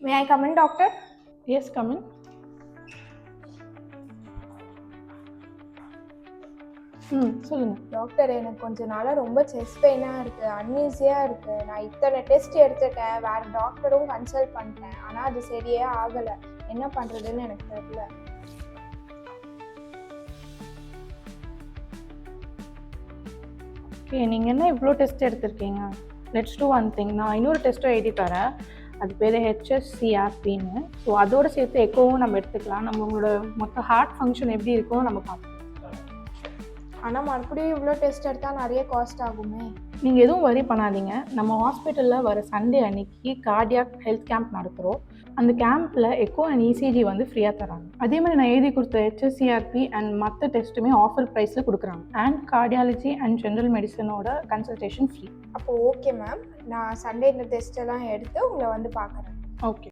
May I come in, doctor? Yes, come in. சொல்லுங்க doctor, எனக்கு கொஞ்ச நாளாக ரொம்ப செஸ்ட் பெயினாக இருக்குது, அன்ஈஸியாக இருக்குது. நான் இத்தனை டெஸ்ட் எடுத்துட்டேன், வேறு டாக்டரும் கன்சல்ட் பண்ணிட்டேன், ஆனால் அது சரியே ஆகலை. என்ன பண்ணுறதுன்னு எனக்கு தெரியல. ஓகே, நீங்கள் என்ன இவ்வளோ டெஸ்ட் எடுத்திருக்கீங்க? Let's do one thing. நான் இன்னொரு டெஸ்ட்டும் எழுதி தரேன். அது பேர் HSCRPன்னு. ஸோ அதோடு சேர்த்து எக்கோவும் நம்ம எடுத்துக்கலாம். நம்மளோட மொத்த ஹார்ட் ஃபங்க்ஷன் எப்படி இருக்கும்னு நம்ம பார்க்கலாம். ஆனால் மறுபடியும் இவ்வளோ டெஸ்ட் எடுத்தால் நிறைய காஸ்ட் ஆகுமே. நீங்கள் எதுவும் வரி பண்ணாதீங்க. நம்ம ஹாஸ்பிட்டலில் வர சண்டே அன்னைக்கு கார்டியாக் ஹெல்த் கேம்ப் நடத்துகிறோம். அந்த கேம்பில் எக்கோ அண்ட் இசிஜி வந்து ஃப்ரீயாக தராங்க. அதே மாதிரி நான் எழுதி கொடுத்த HSCRP அண்ட் மற்ற டெஸ்ட்டுமே ஆஃபர் ப்ரைஸில் கொடுக்குறாங்க. அண்ட் கார்டியாலஜி அண்ட் ஜென்ரல் மெடிசனோட கன்சல்டேஷன் ஃப்ரீ. அப்போது ஓகே மேம், நான் சண்டே இந்த டெஸ்ட்டெல்லாம் எடுத்து உங்களை வந்து பார்க்குறேன். ஓகே.